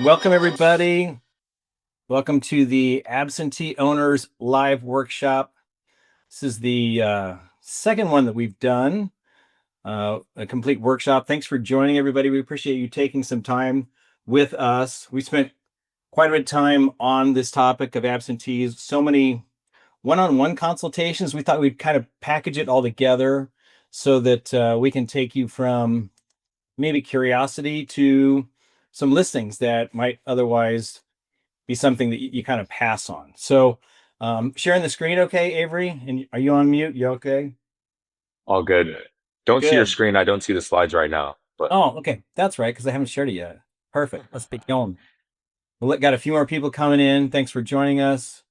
Welcome, everybody. Welcome to the Absentee Owners Live Workshop. This is the second one that we've done, a complete workshop. Thanks for joining, everybody. We appreciate you taking some time with us. We spent quite a bit of time on this topic of absentees, so many one-on-one consultations. We thought we'd kind of package it all together so that we can take you from maybe curiosity to some listings that might otherwise be something that you kind of pass on. So sharing the screen, okay, Avery? And are you on mute? You okay? All good. Don't see your Good. screen. I don't see the slides right now, but Oh, okay. That's right, because I haven't shared it yet. Perfect. Let's be going. Got a few more people coming in. Thanks for joining us.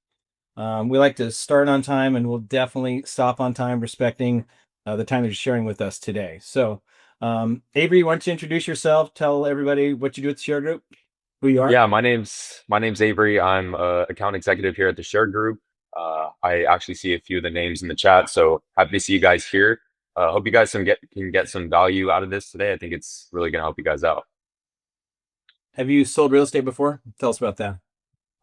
We like to start on time, and we'll definitely stop on time, respecting the time that you're sharing with us today. So, Avery, why don't you introduce yourself? Tell everybody what you do at the Share Group, who you are. yeah, my name's Avery. I'm a account executive here at TheShareGroup. I actually see a few of the names in the chat, so happy to see you guys here. Hope you guys can get some value out of this today. I think it's really gonna help you guys out. Have you sold real estate before? Tell us about that.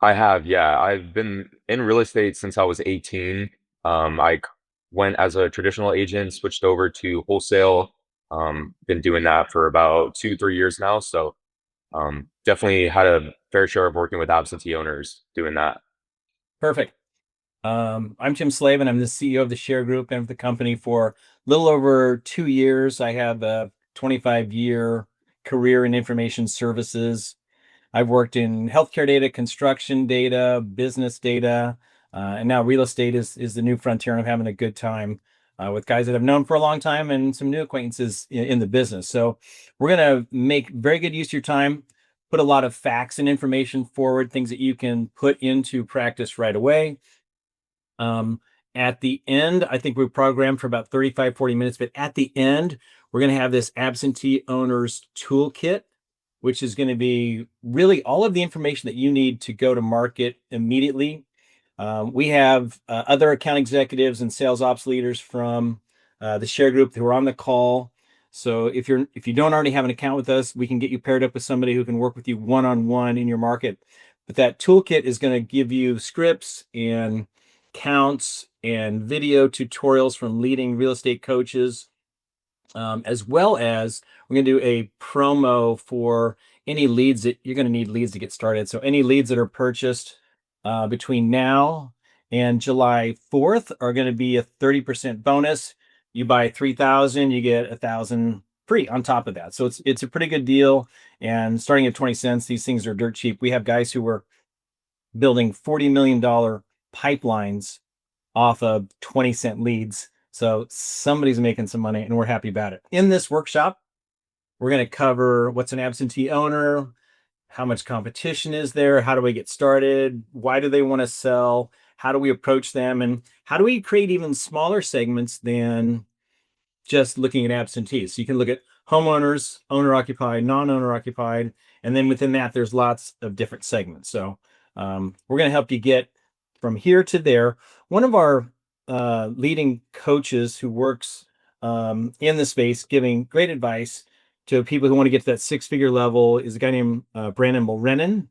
I have, yeah. I've been in real estate since I was 18. Went as a traditional agent, switched over to wholesale. Been doing that for about 2, 3 years now. So definitely had a fair share of working with absentee owners doing that. Perfect. I'm Tim Slavin. I'm the CEO of the Share Group and of the company for a little over 2 years. I have a 25-year career in information services. I've worked in healthcare data, construction data, business data, and now real estate is the new frontier. And I'm having a good time with guys that I've known for a long time and some new acquaintances in the business. So we're going to make very good use of your time, put a lot of facts and information forward, things that you can put into practice right away. um, at the end, I think we're programmed for about 35, 40 minutes, but at the end, we're going to have this absentee owners toolkit, which is going to be really all of the information that you need to go to market immediately. We have other account executives and sales ops leaders from the Share Group who are on the call. So if you don't already have an account with us, we can get you paired up with somebody who can work with you one-on-one in your market. But that toolkit is going to give you scripts and counts and video tutorials from leading real estate coaches, as well as we're going to do a promo for any leads that you're going to need leads to get started. So any leads that are purchased between now and July 4th are going to be a 30% bonus. You buy 3,000, you get 1,000 free on top of that. So it's a pretty good deal. And starting at 20 cents, these things are dirt cheap. We have guys who were building $40 million pipelines off of 20-cent leads. So somebody's making some money and we're happy about it. In this workshop, we're going to cover what's an absentee owner, how much competition is there, how do we get started, why do they want to sell, how do we approach them, and how do we create even smaller segments than just looking at absentees. So you can look at homeowners, owner occupied, non-owner occupied, and then within that, there's lots of different segments. So we're going to help you get from here to there. One of our leading coaches who works in the space, giving great advice to people who want to get to that six-figure level, is a guy named Brandon Mulrennan.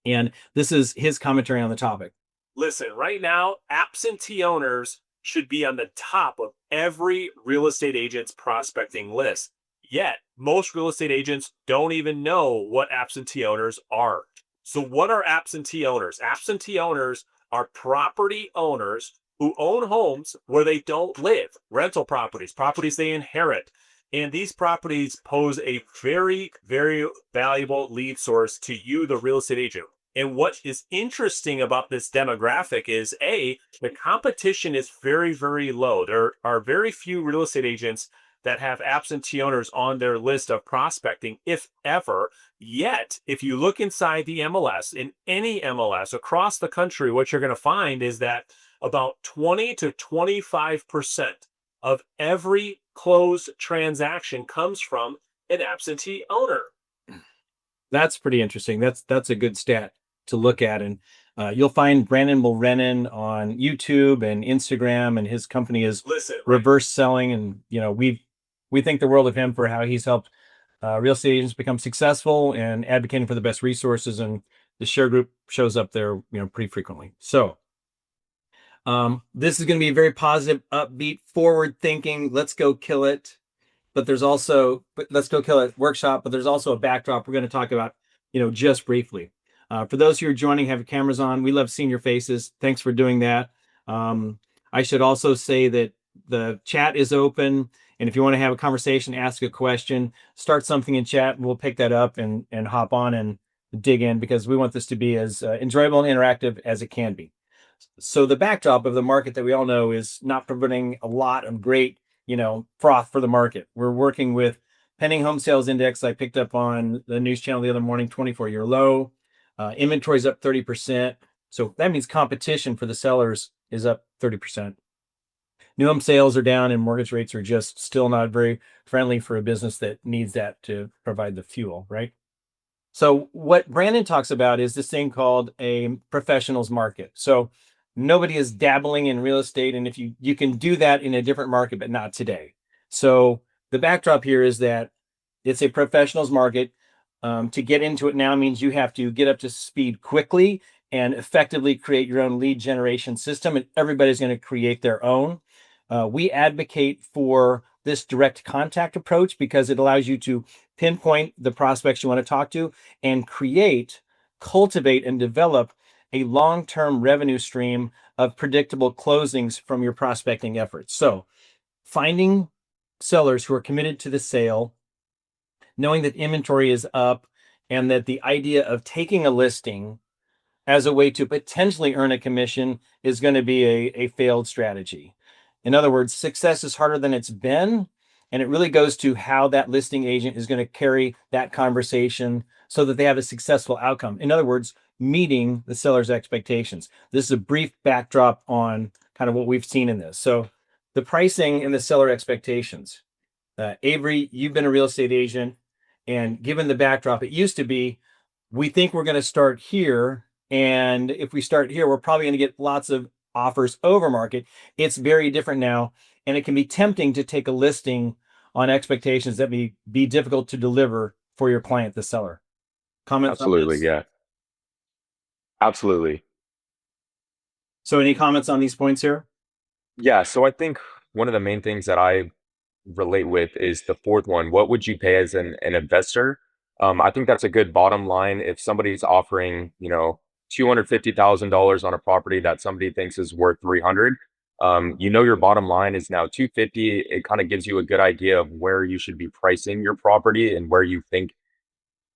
And this is his commentary on the topic. Listen, right now, absentee owners should be on the top of every real estate agent's prospecting list. Yet, most real estate agents don't even know what absentee owners are. So, what are absentee owners? Absentee owners are property owners who own homes where they don't live, rental properties, properties they inherit. And these properties pose a very, very valuable lead source to you, the real estate agent. And what is interesting about this demographic is the competition is very, very low. There are very few real estate agents that have absentee owners on their list of prospecting, if ever. Yet, if you look inside the MLS, in any MLS across the country, what you're going to find is that about 20 to 25% of every closed transaction comes from an absentee owner. That's pretty interesting. That's a good stat to look at. And you'll find Brandon Mulrennan on YouTube and Instagram, and his company is Listen, right? ReverseSelling. And we think the world of him for how he's helped real estate agents become successful and advocating for the best resources, and the share group shows up there, pretty frequently. So this is going to be very positive, upbeat, forward thinking. Let's go kill it. But let's go kill it workshop. But there's also a backdrop we're going to talk about, just briefly. For those who are joining, have your cameras on. We love seeing your faces. Thanks for doing that. I should also say that the chat is open. And if you want to have a conversation, ask a question, start something in chat, and we'll pick that up and hop on and dig in, because we want this to be as enjoyable and interactive as it can be. So the backdrop of the market that we all know is not providing a lot of great, froth for the market. We're working with pending home sales index. I picked up on the news channel the other morning, 24-year low. Inventory's up 30%. So that means competition for the sellers is up 30%. New home sales are down, and mortgage rates are just still not very friendly for a business that needs that to provide the fuel, right? So what Brandon talks about is this thing called a professionals market. So nobody is dabbling in real estate, and if you can do that in a different market, but not today. So the backdrop here is that it's a professionals market. To get into it now means you have to get up to speed quickly and effectively create your own lead generation system, and everybody's going to create their own. We advocate for this direct contact approach because it allows you to pinpoint the prospects you want to talk to and cultivate, and develop a long-term revenue stream of predictable closings from your prospecting efforts. So finding sellers who are committed to the sale, knowing that inventory is up, and that the idea of taking a listing as a way to potentially earn a commission is going to be a failed strategy. In other words, success is harder than it's been. And it really goes to how that listing agent is going to carry that conversation so that they have a successful outcome. In other words, meeting the seller's expectations. This is a brief backdrop on kind of what we've seen in this. So the pricing and the seller expectations. Avery, you've been a real estate agent, and given the backdrop, it used to be, we think we're going to start here. And if we start here, we're probably going to get lots of offers over market. It's very different now. And it can be tempting to take a listing on expectations that may be difficult to deliver for your client, the seller. Comments on Absolutely. this? Yeah. Absolutely. So any comments on these points here? Yeah. So I think one of the main things that I relate with is the fourth one. What would you pay as an investor? I think that's a good bottom line. If somebody's offering, $250,000 on a property that somebody thinks is worth 300, your bottom line is now 250. It kind of gives you a good idea of where you should be pricing your property and where you think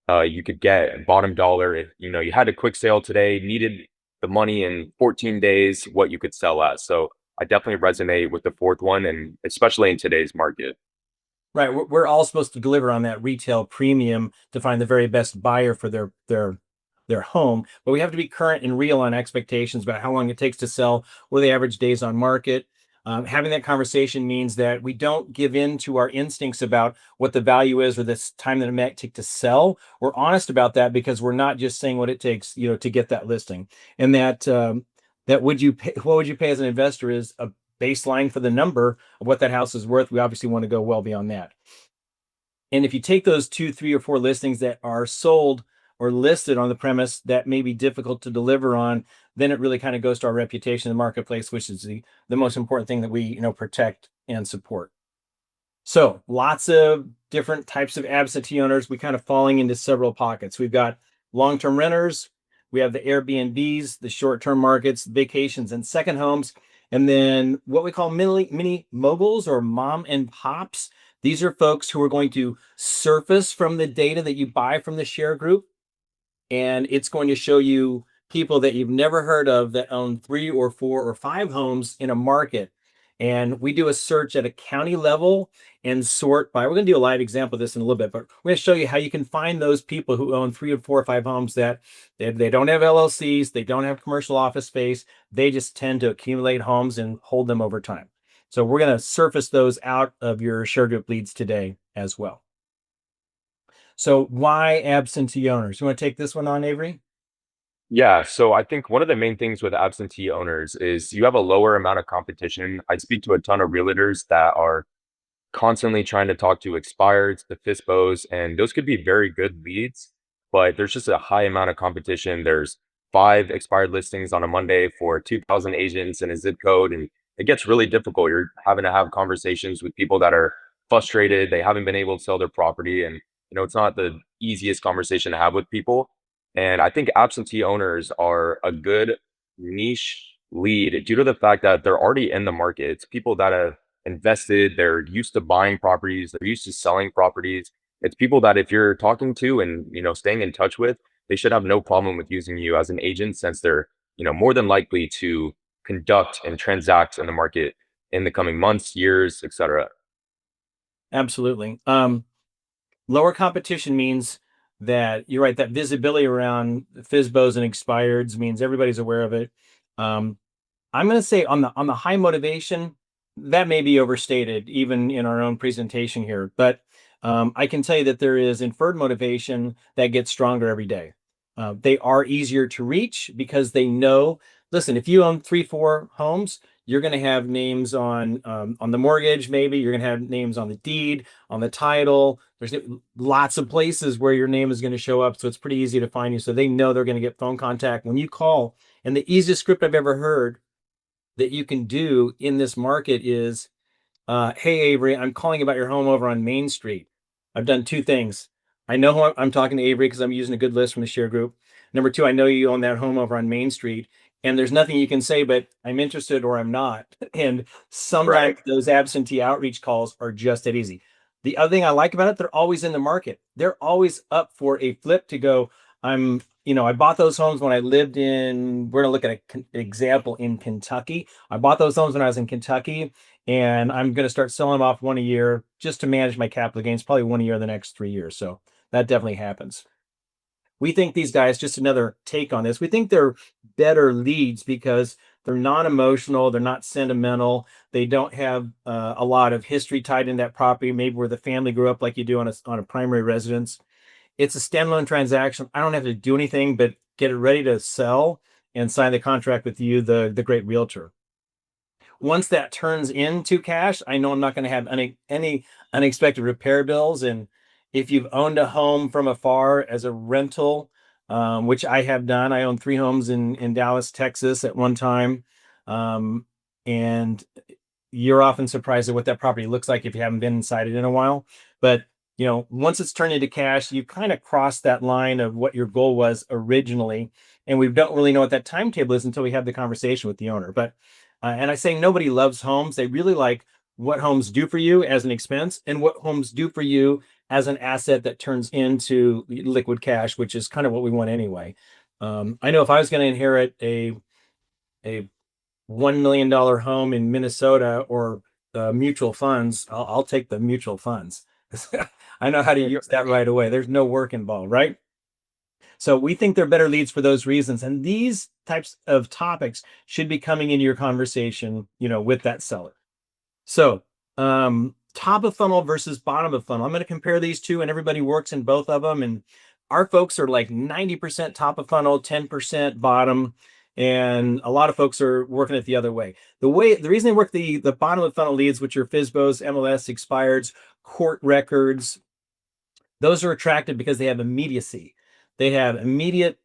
you could get bottom dollar. If you had a quick sale today, needed the money in 14 days, what you could sell at. So I definitely resonate with the fourth one, and especially in today's market. Right. We're all supposed to deliver on that retail premium to find the very best buyer for their home, but we have to be current and real on expectations about how long it takes to sell, what are the average days on market. Having that conversation means that we don't give in to our instincts about what the value is or this time that it might take to sell. We're honest about that because we're not just saying what it takes, to get that listing. And that what would you pay as an investor is a baseline for the number of what that house is worth. We obviously want to go well beyond that. And if you take those 2, 3, or 4 listings that are sold or listed on the premise that may be difficult to deliver on, then it really kind of goes to our reputation in the marketplace, which is the most important thing that we protect and support. So lots of different types of absentee owners. We kind of falling into several pockets. We've got long-term renters. We have the Airbnbs, the short-term markets, vacations, and second homes. And then what we call mini moguls or mom and pops. These are folks who are going to surface from the data that you buy from the share group. And it's going to show you people that you've never heard of that own 3 or 4 or 5 homes in a market. And we do a search at a county level and sort by, we're going to do a live example of this in a little bit, but we're going to show you how you can find those people who own 3 or 4 or 5 homes that they don't have LLCs, they don't have commercial office space, they just tend to accumulate homes and hold them over time. So we're going to surface those out of your share group leads today as well. So why absentee owners? You want to take this one on, Avery? Yeah, so I think one of the main things with absentee owners is you have a lower amount of competition. I speak to a ton of realtors that are constantly trying to talk to expireds, the FISBOs, and those could be very good leads, but there's just a high amount of competition. There's 5 expired listings on a Monday for 2,000 agents and a zip code, and it gets really difficult. You're having to have conversations with people that are frustrated. They haven't been able to sell their property, and it's not the easiest conversation to have with people. And I think absentee owners are a good niche lead due to the fact that they're already in the market. It's people that have invested, they're used to buying properties, they're used to selling properties. It's people that if you're talking to and staying in touch with, they should have no problem with using you as an agent since they're more than likely to conduct and transact in the market in the coming months, years, etc. Absolutely. Lower competition means that you're right, that visibility around FISBOs and expireds means everybody's aware of it. Um, I'm going to say on the high motivation, that may be overstated even in our own presentation here, but I can tell you that there is inferred motivation that gets stronger every day. They are easier to reach because they know, listen, if you own 3, 4 homes, you're going to have names on the mortgage, maybe you're going to have names on the deed, on the title. There's lots of places where your name is going to show up, so it's pretty easy to find you. So they know they're going to get phone contact when you call. And the easiest script I've ever heard that you can do in this market is, hey, Avery, I'm calling about your home over on Main Street. I've done 2 things. I know who I'm talking to, Avery, because I'm using a good list from the share group. Number 2, I know you own that home over on Main Street, and there's nothing you can say but I'm interested or I'm not. And sometimes those absentee outreach calls are just that easy. The other thing I like about it, they're always in the market. They're always up for a flip to go. I bought those homes when I lived we're going to look at an example in Kentucky. I bought those homes when I was in Kentucky, and I'm going to start selling them off one a year just to manage my capital gains, probably one a year the next 3 years. So that definitely happens. We think these guys, just another take on this, we think they're better leads because they're not emotional, they're not sentimental, they don't have a lot of history tied in that property, maybe where the family grew up like you do on a primary residence. It's a standalone transaction. I don't have to do anything but get it ready to sell and sign the contract with you, the great realtor. Once that turns into cash, I know I'm not going to have any unexpected repair bills. And if you've owned a home from afar as a rental, which I have done, I owned 3 homes in Dallas, Texas at one time. And you're often surprised at what that property looks like if you haven't been inside it in a while. But once it's turned into cash, you kind of cross that line of what your goal was originally. And we don't really know what that timetable is until we have the conversation with the owner. But and I say nobody loves homes. They really like what homes do for you as an expense and what homes do for you as an asset that turns into liquid cash, which is kind of what we want anyway. I know if I was going to inherit a $1 million home in Minnesota or mutual funds, I'll take the mutual funds. I know how to use that right away. There's no work involved, right? So we think they're better leads for those reasons. And these types of topics should be coming into your conversation, with that seller. So top of funnel versus bottom of funnel. I'm going to compare these two, and everybody works in both of them. And our folks are like 90% top of funnel, 10% bottom. And a lot of folks are working it the other way. The reason they work the bottom of funnel leads, which are FISBOs, MLS, expireds, court records, those are attractive because they have immediacy. They have immediate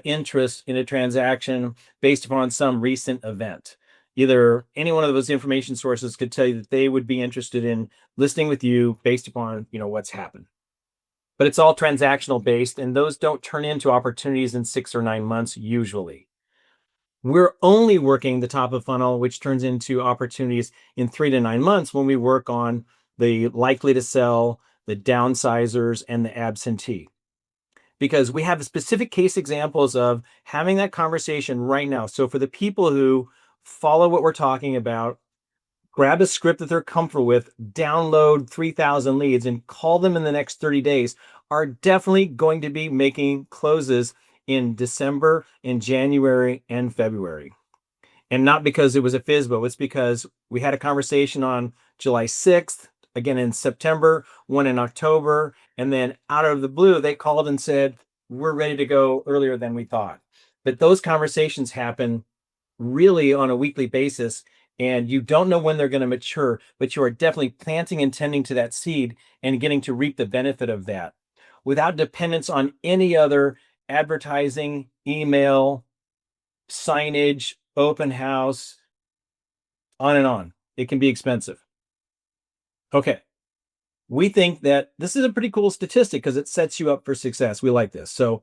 interest in a transaction based upon some recent event. Either any one of those information sources could tell you that they would be interested in listing with you based upon what's happened. But it's all transactional based, and those don't turn into opportunities in 6 or 9 months usually. We're only working the top of funnel, which turns into opportunities in 3 to 9 months when we work on the likely to sell, the downsizers, and the absentee. Because we have specific case examples of having that conversation right now. So for the people who follow what we're talking about, grab a script that they're comfortable with, download 3,000 leads, and call them in the next 30 days, are definitely going to be making closes in December, in January, and February. And not because it was a FISBO, it's because we had a conversation on July 6th, again in September, one in October, and then out of the blue, they called and said, we're ready to go earlier than we thought. But those conversations happen really on a weekly basis. and you don't know when they're going to mature, but you are definitely planting and tending to that seed and getting to reap the benefit of that without dependence on any other advertising, email, signage, open house, on and on. It can be expensive. Okay. We think that this is a pretty cool statistic because it sets you up for success. We like this. So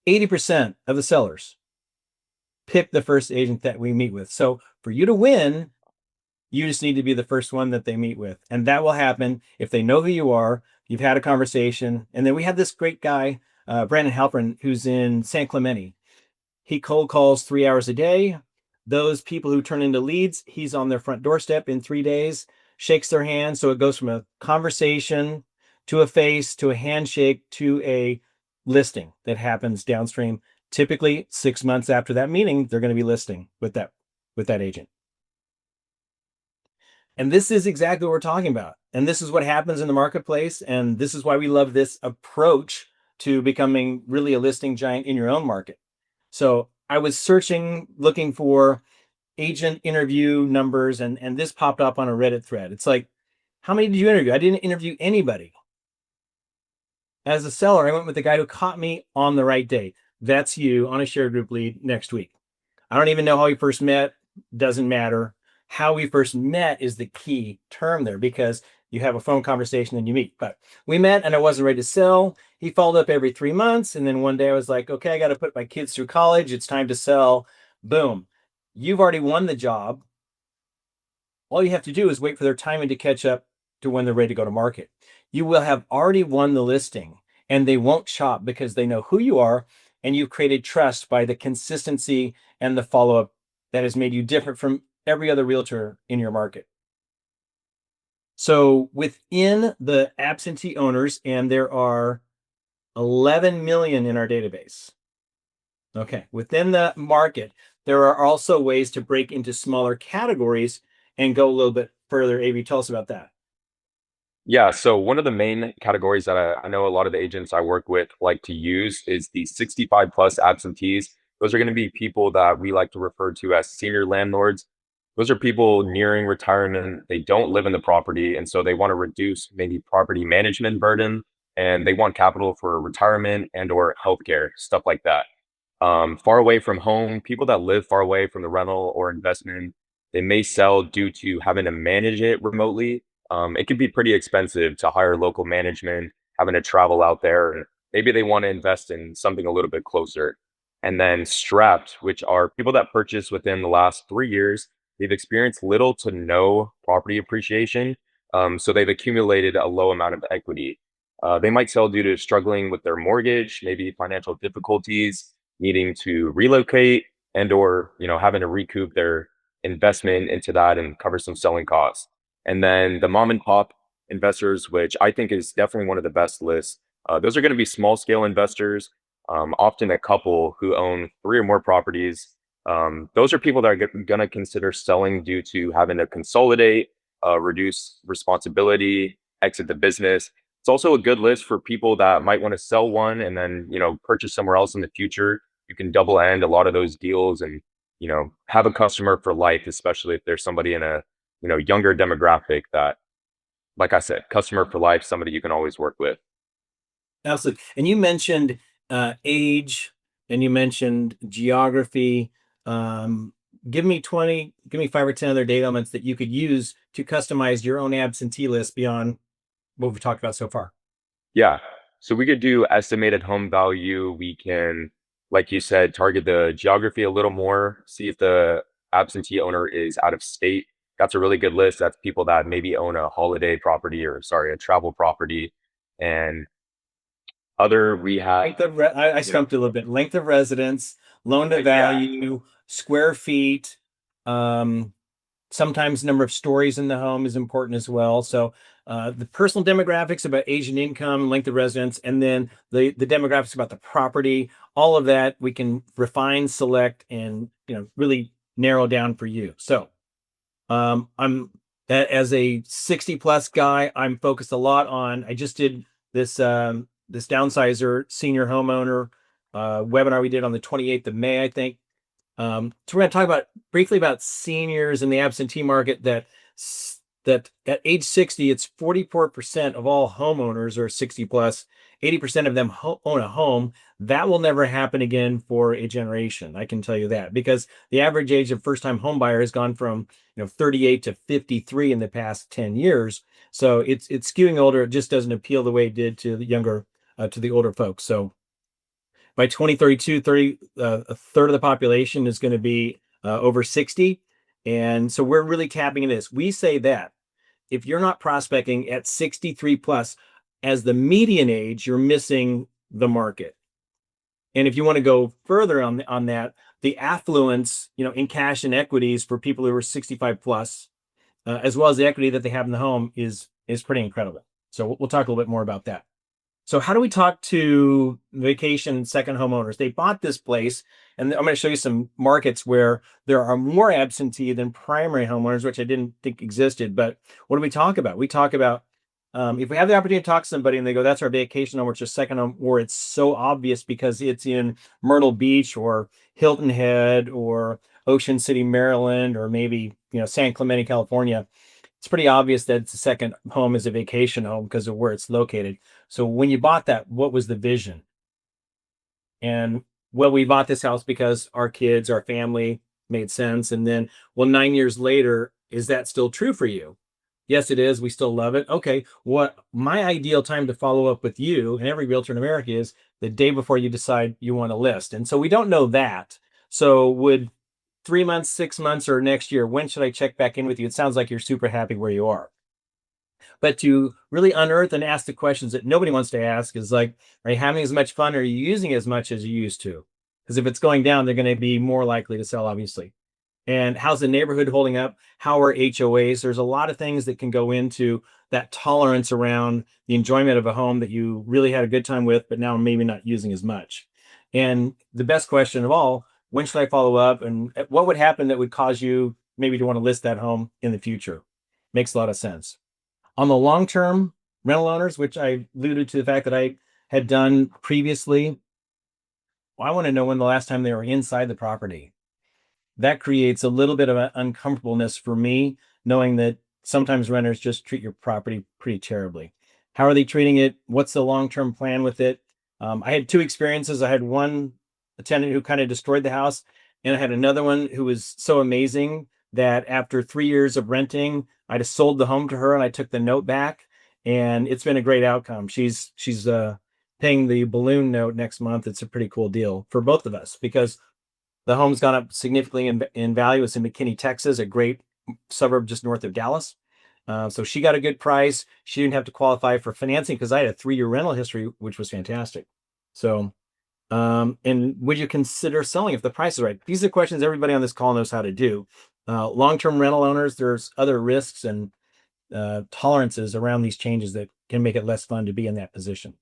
80% of the sellers pick the first agent that we meet with. So for you to win, you just need to be the first one that they meet with. And that will happen if they know who you are, you've had a conversation. And then we have this great guy, Brandon Halpern, who's in San Clemente. He cold calls 3 hours a day. Those people who turn into leads, he's on their front doorstep in 3 days, shakes their hand. So it goes from a conversation to a face to a handshake to a listing that happens downstream. Typically 6 months after that meeting, they're going to be listing with that agent. And this is exactly what we're talking about. And this is what happens in the marketplace. And this is why we love this approach to becoming really a listing giant in your own market. So I was searching, looking for agent interview numbers, and this popped up on a Reddit thread. It's like, how many did you interview? I didn't interview anybody. As a seller, I went with the guy who caught me on the right day. That's you on a ShareGroup lead next week. I don't even know how we first met. Doesn't matter. How we first met is the key term there, because you have a phone conversation and you meet. But we met and I wasn't ready to sell. He followed up every 3 months. And then one day I was like, okay, I got to put my kids through college. It's time to sell. Boom. You've already won the job. All you have to do is wait for their timing to catch up to when they're ready to go to market. You will have already won the listing, and they won't shop because they know who you are, and you've created trust by the consistency and the follow-up that has made you different from every other realtor in your market. So within the absentee owners, and there are 11 million in our database. Okay, within the market, there are also ways to break into smaller categories and go a little bit further. Avi, tell us about that. Yeah, so one of the main categories that I know a lot of the agents I work with like to use is the 65 plus absentees. Those are going to be people that we like to refer to as senior landlords. Those are people nearing retirement. They don't live in the property, and so they want to reduce maybe property management burden, and they want capital for retirement and or healthcare, stuff like that. Far away from home, people that live far away from the rental or investment, they may sell due to having to manage it remotely. It can be pretty expensive to hire local management, having to travel out there. And maybe they want to invest in something a little bit closer. And then strapped, which are people that purchase within the last 3 years. They've experienced little to no property appreciation. So they've accumulated a low amount of equity. They might sell due to struggling with their mortgage, maybe financial difficulties, needing to relocate, and or having to recoup their investment into that and cover some selling costs. And then the mom and pop investors, which I think is definitely one of the best lists. Those are going to be small scale investors, often a couple who own 3 or more properties. Those are people that are going to consider selling due to having to consolidate, reduce responsibility, exit the business. It's also a good list for people that might want to sell one and then purchase somewhere else in the future. You can double end a lot of those deals and have a customer for life, especially if there's somebody in a younger demographic that, like I said, customer for life, somebody you can always work with. Absolutely. And you mentioned age, and you mentioned geography. Um, give me 5 or 10 other data elements that you could use to customize your own absentee list beyond what we've talked about so far. Yeah. So we could do estimated home value. We can, like you said, target the geography a little more, see if the absentee owner is out of state. That's a really good list. That's people that maybe own a holiday property or, sorry, a travel property. And other, we have, I stumped a little bit. Length of residence, loan to yeah, value, square feet. Sometimes number of stories in the home is important as well. So the personal demographics about age and income, length of residence, and then the demographics about the property, all of that we can refine, select, and really narrow down for you. So I'm as a 60 plus guy, I'm focused a lot on, I just did this downsizer senior homeowner webinar we did on the 28th of May, I think. So we're going to talk about briefly about seniors in the absentee market. That at age 60, it's 44% of all homeowners are 60 plus. 80% of them own a home. That will never happen again for a generation. I can tell you that, because the average age of first-time home buyer has gone from 38 to 53 in the past 10 years. So it's skewing older. It just doesn't appeal the way it did to the younger, to the older folks. So by 2032, a third of the population is going to be over 60. And so we're really tapping into this. We say that if you're not prospecting at 63 plus as the median age, you're missing the market. And if you want to go further on that, the affluence, in cash and equities for people who are 65 plus, as well as the equity that they have in the home is pretty incredible. So we'll talk a little bit more about that. So how do we talk to vacation second homeowners? They bought this place, and I'm going to show you some markets where there are more absentee than primary homeowners, which I didn't think existed. But what do we talk about? We talk about if we have the opportunity to talk to somebody and they go, that's our vacation home, or it's a second home, or it's so obvious because it's in Myrtle Beach or Hilton Head or Ocean City, Maryland, or maybe, San Clemente, California. It's pretty obvious that the second home is a vacation home because of where it's located. So when you bought that, what was the vision? And well, we bought this house because our kids, our family made sense. And then, well, 9 years later, is that still true for you? Yes, it is. We still love it. Okay. What my ideal time to follow up with you and every realtor in America is the day before you decide you want to list. And so we don't know that. So would 3 months, 6 months, or next year, when should I check back in with you? It sounds like you're super happy where you are. But to really unearth and ask the questions that nobody wants to ask is like, are you having as much fun? Or are you using as much as you used to? Because if it's going down, they're going to be more likely to sell, obviously. And how's the neighborhood holding up? How are HOAs? There's a lot of things that can go into that tolerance around the enjoyment of a home that you really had a good time with, but now maybe not using as much. And the best question of all, when should I follow up? And what would happen that would cause you maybe to want to list that home in the future? Makes a lot of sense. On the long-term rental owners, which I alluded to the fact that I had done previously, well, I want to know when the last time they were inside the property. That creates a little bit of an uncomfortableness for me, knowing that sometimes renters just treat your property pretty terribly. How are they treating it? What's the long-term plan with it? I had two experiences. I had one tenant who kind of destroyed the house, and I had another one who was so amazing that after 3 years of renting, I just sold the home to her and I took the note back, and it's been a great outcome. She's paying the balloon note next month. It's a pretty cool deal for both of us because the home's gone up significantly in value. It's in McKinney, Texas, a great suburb just north of Dallas. So she got a good price. She didn't have to qualify for financing because I had a 3-year rental history, which was fantastic. So, and would you consider selling if the price is right? These are questions everybody on this call knows how to do. Long-term rental owners, there's other risks and tolerances around these changes that can make it less fun to be in that position.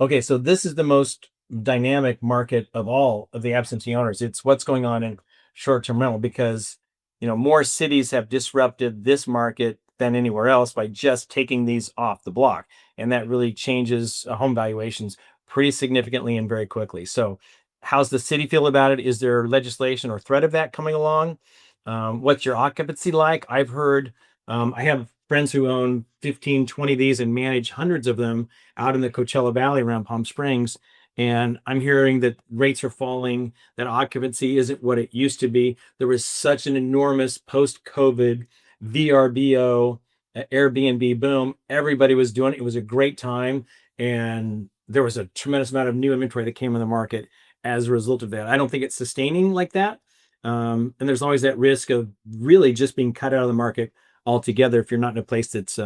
Okay, so this is the most dynamic market of all of the absentee owners. It's what's going on in short-term rental because, more cities have disrupted this market than anywhere else by just taking these off the block. And that really changes home valuations pretty significantly and very quickly. So how's the city feel about it? Is there legislation or threat of that coming along? What's your occupancy like? I've heard, I have friends who own 15, 20 of these and manage hundreds of them out in the Coachella Valley around Palm Springs. And I'm hearing that rates are falling, that occupancy isn't what it used to be. There was such an enormous post-COVID VRBO, Airbnb boom. Everybody was doing it. It was a great time. And there was a tremendous amount of new inventory that came in the market as a result of that. I don't think it's sustaining like that. And there's always that risk of really just being cut out of the market altogether if you're not in a place that's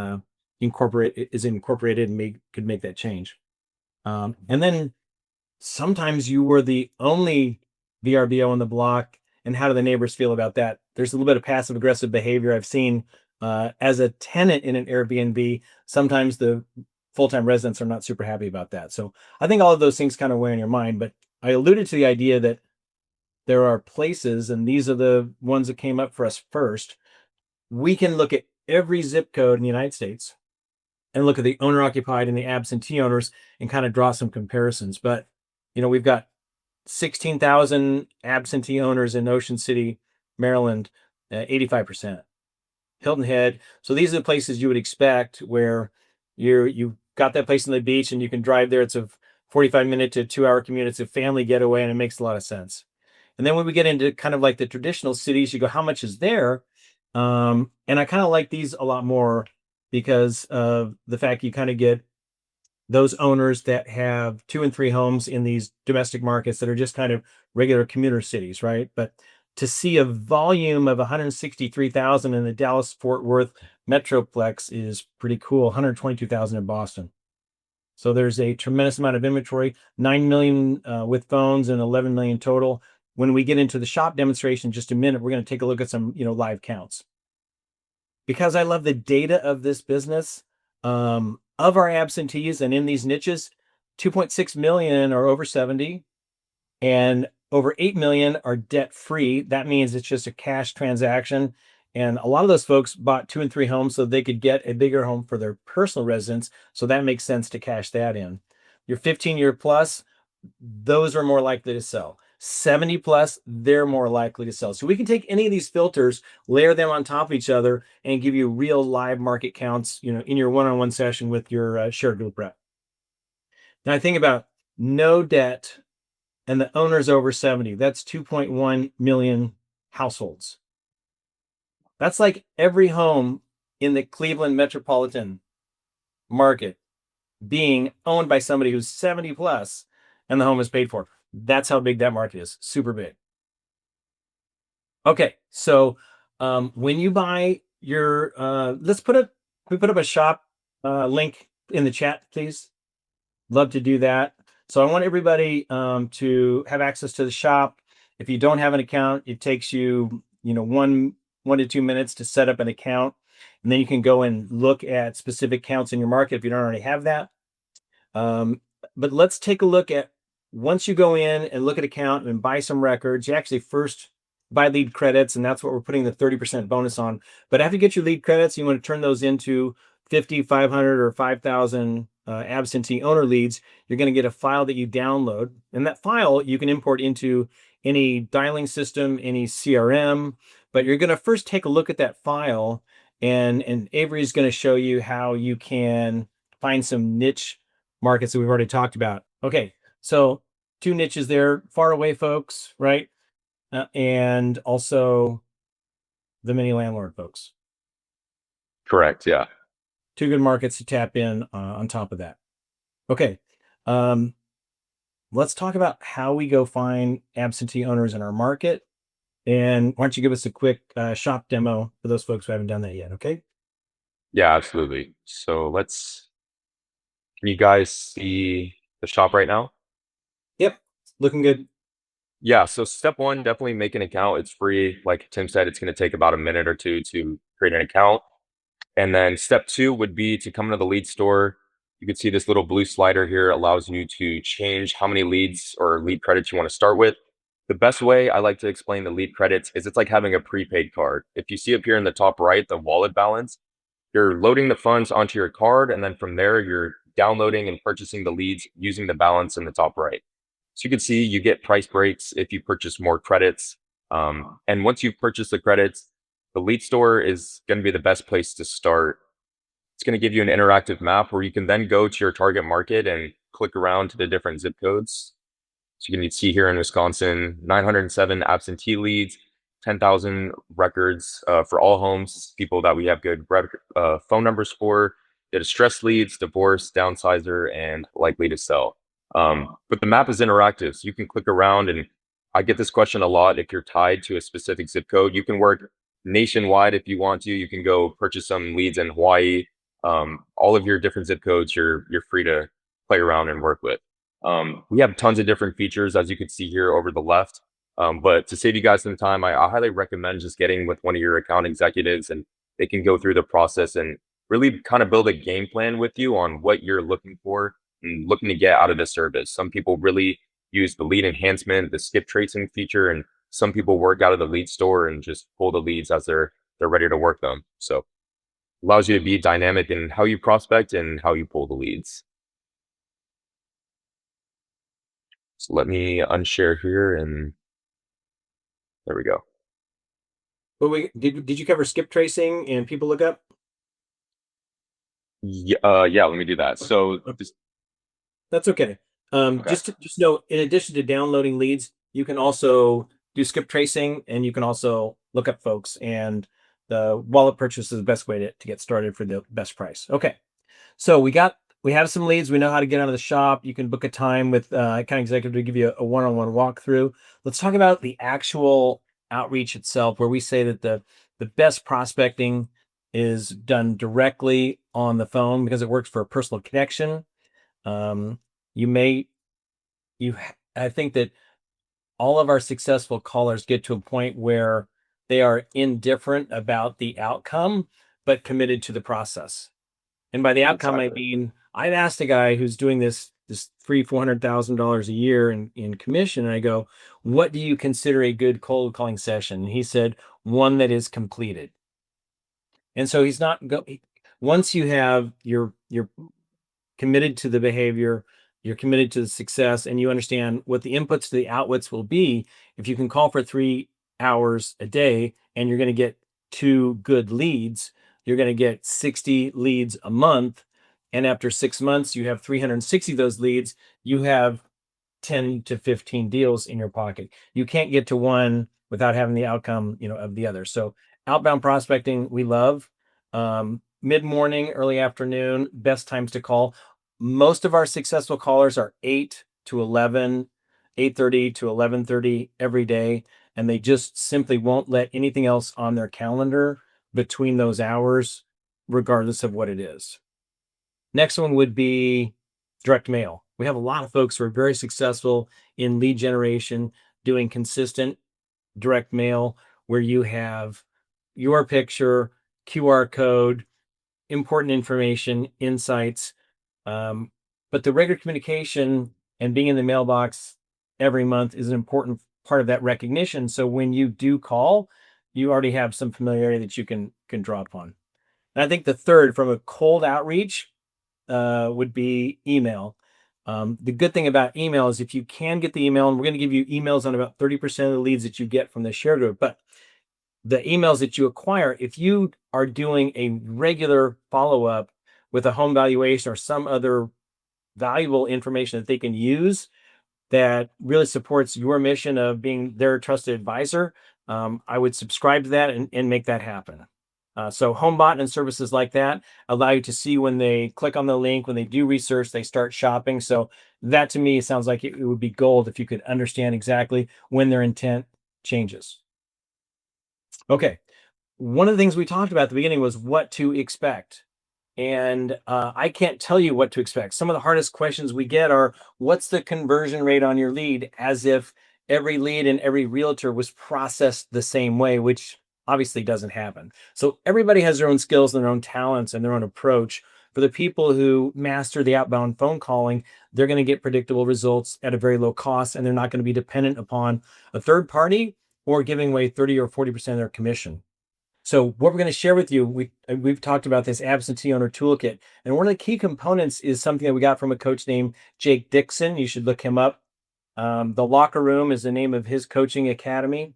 incorporated and could make that change. And then sometimes you were the only VRBO on the block, and how do the neighbors feel about that? There's a little bit of passive aggressive behavior I've seen as a tenant in an Airbnb. Sometimes the full-time residents are not super happy about that. So I think all of those things kind of weigh on your mind, but I alluded to the idea that there are places, and these are the ones that came up for us first. We can look at every zip code in the United States and look at the owner occupied and the absentee owners and kind of draw some comparisons. But, we've got 16,000 absentee owners in Ocean City, Maryland, 85%. Hilton Head. So these are the places you would expect where you've got that place on the beach and you can drive there. It's a 45-minute to 2-hour commute. It's a family getaway and it makes a lot of sense. And then when we get into kind of like the traditional cities, you go, how much is there? And I kind of like these a lot more because of the fact you kind of get those owners that have 2 and 3 homes in these domestic markets that are just kind of regular commuter cities, right? But to see a volume of 163,000 in the Dallas Fort Worth metroplex is pretty cool. 122,000 in Boston. So there's a tremendous amount of inventory, 9 million with phones and 11 million total. When we get into the shop demonstration in just a minute, we're going to take a look at some, live counts. Because I love the data of this business, of our absentees and in these niches, 2.6 million are over 70 and over 8 million are debt free. That means it's just a cash transaction. And a lot of those folks bought 2 and 3 homes so they could get a bigger home for their personal residence. So that makes sense to cash that in. Your 15-year plus, those are more likely to sell. 70 plus, they're more likely to sell. So we can take any of these filters, layer them on top of each other, and give you real live market counts, in your one-on-one session with your ShareGroup rep. Now I think about no debt and the owner's over 70. That's 2.1 million households. That's like every home in the Cleveland metropolitan market being owned by somebody who's 70 plus and the home is paid for. That's how big that market is. Super big. Okay, so when you buy your, we put up a shop link in the chat, please. Love to do that. So I want everybody to have access to the shop. If you don't have an account, it takes you, 1 to 2 minutes to set up an account. And then you can go and look at specific counts in your market if you don't already have that. But let's take a look at, once you go in and look at account and buy some records, you actually first buy lead credits, and that's what we're putting the 30% bonus on. But after you get your lead credits, you want to turn those into 50, 500, or 5,000 absentee owner leads. You're going to get a file that you download, and that file you can import into any dialing system, any CRM. But you're going to first take a look at that file, and Avery's going to show you how you can find some niche markets that we've already talked about. Okay, so 2 niches there, far away folks, right? And also the mini landlord folks. Correct. Yeah. 2 good markets to tap in on top of that. Okay, let's talk about how we go find absentee owners in our market. And why don't you give us a quick shop demo for those folks who haven't done that yet, okay? Yeah, absolutely. So can you guys see the shop right now? Yep, looking good. Yeah, so step one, definitely make an account. It's free. Like Tim said, it's going to take about a minute or two to create an account. And then step two would be to come into the lead store. You can see this little blue slider here allows you to change how many leads or lead credits you want to start with. The best way I like to explain the lead credits is it's like having a prepaid card. If you see up here in the top right, the wallet balance, you're loading the funds onto your card, and then from there, you're downloading and purchasing the leads using the balance in the top right. So you can see you get price breaks if you purchase more credits. And once you've purchased the credits, the lead store is going to be the best place to start. It's going to give you an interactive map where you can then go to your target market and click around to the different zip codes. So you can see here in Wisconsin, 907 absentee leads, 10,000 records for all homes, people that we have good phone numbers for, distress leads, divorce, downsizer, and likely to sell. But the map is interactive, so you can click around, and I get this question a lot. If you're tied to a specific zip code, you can work nationwide if you want to. You can go purchase some leads in Hawaii. All of your different zip codes, you're free to play around and work with. We have tons of different features, as you can see here over the left. But to save you guys some time, I highly recommend just getting with one of your account executives, and they can go through the process and really kind of build a game plan with you on what you're looking for and looking to get out of the service. Some people really use the lead enhancement, the skip tracing feature, and some people work out of the lead store and just pull the leads as they're ready to work them. So allows you to be dynamic in how you prospect and how you pull the leads. So let me unshare here, and there we go. Well, did you cover skip tracing and people lookup? Yeah, let me do that. So this, That's okay. okay. Just know, in addition to downloading leads, you can also do skip tracing, and you can also look up folks. And the wallet purchase is the best way to get started for the best price. Okay, so we have some leads. We know how to get out of the shop. You can book a time with account executive to give you a one-on-one walkthrough. Let's talk about the actual outreach itself, where we say that the best prospecting is done directly on the phone because it works for a personal connection. um, you may I think that all of our successful callers get to a point where they are indifferent about the outcome, but committed to the process. And by the outcome, I Exactly. mean, I've asked a guy who's doing this $400,000 a year in commission, and I go, "What do you consider a good cold calling session?" And he said, "One that is completed." And so he's not go. Once you have your committed to the behavior, you're committed to the success, and you understand what the inputs to the outputs will be. If you can call for 3 hours a day and you're going to get 2 good leads, you're going to get 60 leads a month. And after 6 months, you have 360 of those leads. You have 10 to 15 deals in your pocket. You can't get to one without having the outcome, of the other. So outbound prospecting, we love. Mid-morning, early afternoon, best times to call. Most of our successful callers are 8 to 11, 8:30 to 11:30 every day, and they just simply won't let anything else on their calendar between those hours, regardless of what it is. Next one would be direct mail. We have a lot of folks who are very successful in lead generation, doing consistent direct mail where you have your picture, QR code, important information, insights. Um, but the regular communication and being in the mailbox every month is an important part of that recognition. So when you do call, you already have some familiarity that you can draw upon. And I think the third, from a cold outreach, would be email. The good thing about email is if you can get the email, and we're going to give you emails on about 30% of the leads that you get from the share group, but the emails that you acquire, if you are doing a regular follow up with a home valuation or some other valuable information that they can use that really supports your mission of being their trusted advisor, I would subscribe to that and make that happen. So HomeBot and services like that allow you to see when they click on the link, when they do research, they start shopping. So that to me sounds like it would be gold if you could understand exactly when their intent changes. Okay. One of the things we talked about at the beginning was what to expect. And I can't tell you what to expect. Some of the hardest questions we get are, what's the conversion rate on your lead? As if every lead and every realtor was processed the same way, which obviously doesn't happen. So everybody has their own skills and their own talents and their own approach. For the people who master the outbound phone calling, they're going to get predictable results at a very low cost, and they're not going to be dependent upon a third party or giving away 30 or 40% of their commission. So what we're going to share with you, we've talked about this absentee owner toolkit, and one of the key components is something that we got from a coach named Jake Dixon. You should look him up. The Locker Room is the name of his coaching academy,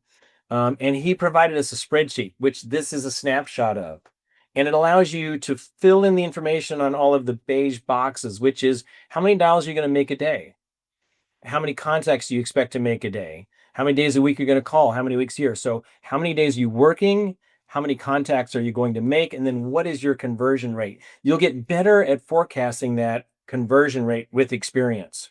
and he provided us a spreadsheet, which this is a snapshot of, and it allows you to fill in the information on all of the beige boxes, which is how many dials are you going to make a day, how many contacts do you expect to make a day, how many days a week you're going to call, how many weeks a year. So how many days are you working, how many contacts are you going to make, and then what is your conversion rate? You'll get better at forecasting that conversion rate with experience,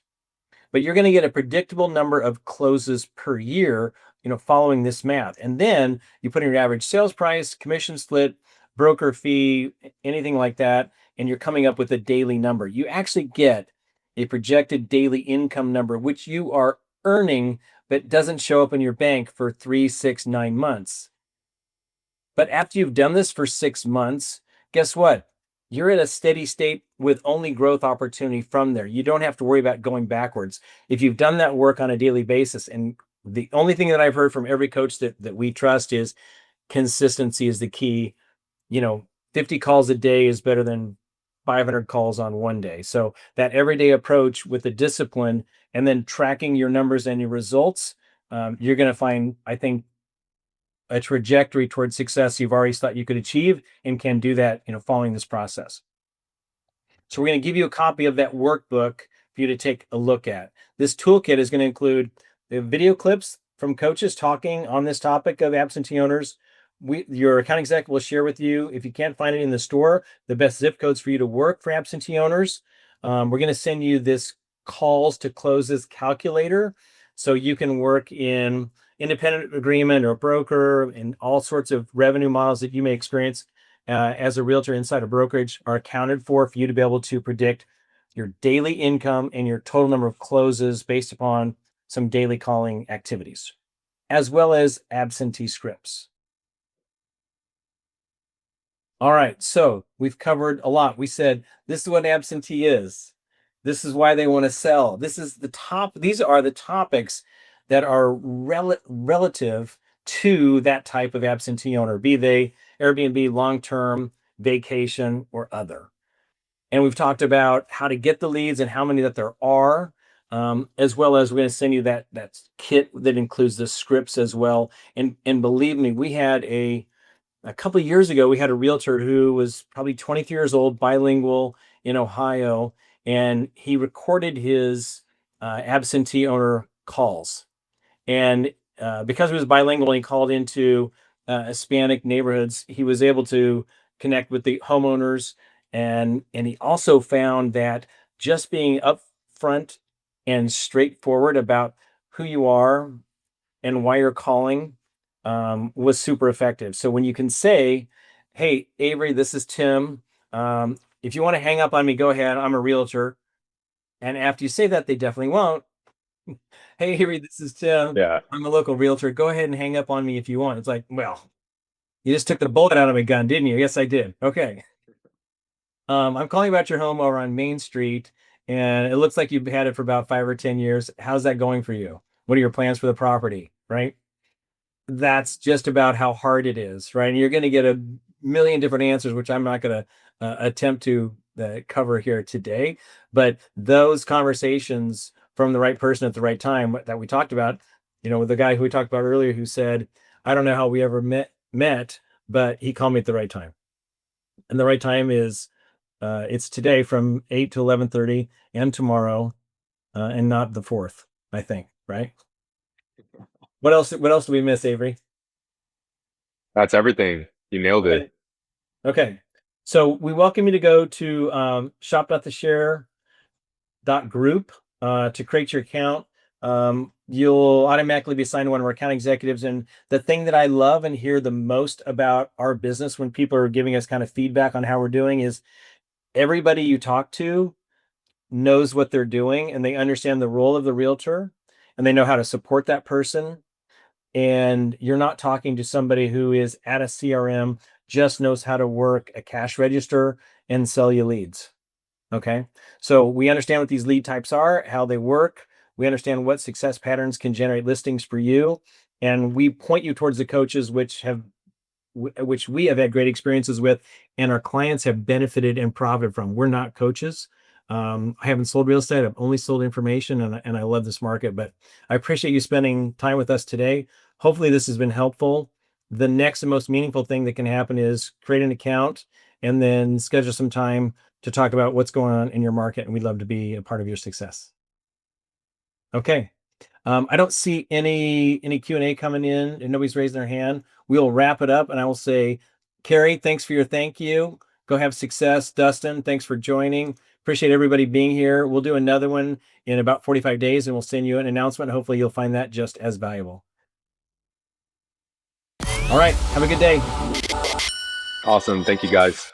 but you're going to get a predictable number of closes per year, following this math. And then you put in your average sales price, commission split, broker fee, anything like that, and you're coming up with a daily number. You actually get a projected daily income number, which you are earning, but doesn't show up in your bank for 3, 6, 9 months. But after you've done this for 6 months, guess what? You're at a steady state with only growth opportunity from there. You don't have to worry about going backwards. If you've done that work on a daily basis, and the only thing that I've heard from every coach that we trust is consistency is the key. 50 calls a day is better than 500 calls on one day. So that everyday approach with the discipline and then tracking your numbers and your results, you're going to find, I think, a trajectory towards success you've already thought you could achieve and can do that, following this process. So we're going to give you a copy of that workbook for you to take a look at. This toolkit is going to include the video clips from coaches talking on this topic of absentee owners. Your account exec will share with you, if you can't find it in the store, the best zip codes for you to work for absentee owners. We're going to send you this calls to closes calculator so you can work in independent agreement or broker and all sorts of revenue models that you may experience as a realtor inside a brokerage are accounted for you to be able to predict your daily income and your total number of closes based upon some daily calling activities, as well as absentee scripts. All right, so we've covered a lot. We said this is what absentee is. This is why they want to sell. These are the topics that are relative to that type of absentee owner, be they Airbnb, long-term, vacation, or other. And we've talked about how to get the leads and how many that there are, as well as we're going to send you that kit that includes the scripts as well. And believe me, we had a couple of years ago, we had a realtor who was probably 23 years old, bilingual in Ohio, and he recorded his absentee owner calls. And because he was bilingual, he called into Hispanic neighborhoods. He was able to connect with the homeowners, and he also found that just being upfront and straightforward about who you are and why you're calling was super effective. So when you can say, "Hey, Avery, this is Tim. If you want to hang up on me, go ahead. I'm a realtor." And after you say that, they definitely won't. "Hey, Avery, this is Tim. Yeah. I'm a local realtor. Go ahead and hang up on me if you want." It's like, well, you just took the bullet out of my gun, didn't you? Yes, I did. Okay. I'm calling about your home over on Main Street, and it looks like you've had it for about 5 or 10 years. How's that going for you? What are your plans for the property? Right? That's just about how hard it is, right? And you're going to get a million different answers, which I'm not going to attempt to cover here today. But those conversations from the right person at the right time that we talked about, with the guy who we talked about earlier who said, "I don't know how we ever met, but he called me at the right time." And the right time is it's today from 8 to 11:30 and tomorrow, and not the 4th, I think, right? What else do we miss, Avery? That's everything. You nailed it. Okay. So we welcome you to go to shop.theshare.group to create your account. You'll automatically be assigned to one of our account executives. And the thing that I love and hear the most about our business when people are giving us kind of feedback on how we're doing is everybody you talk to knows what they're doing and they understand the role of the realtor and they know how to support that person. And you're not talking to somebody who is at a CRM, just knows how to work a cash register and sell you leads. Okay. So we understand what these lead types are, how they work. We understand what success patterns can generate listings for you. And we point you towards the coaches which we have had great experiences with and our clients have benefited and profited from. We're not coaches. I haven't sold real estate. I've only sold information and I love this market, but I appreciate you spending time with us today. Hopefully this has been helpful. The next and most meaningful thing that can happen is create an account and then schedule some time to talk about what's going on in your market. And we'd love to be a part of your success. Okay. I don't see any Q&A coming in and nobody's raising their hand. We'll wrap it up and I will say, Carrie, thanks for your thank you. Go have success. Dustin, thanks for joining. Appreciate everybody being here. We'll do another one in about 45 days and we'll send you an announcement. Hopefully you'll find that just as valuable. All right. Have a good day. Awesome. Thank you, guys.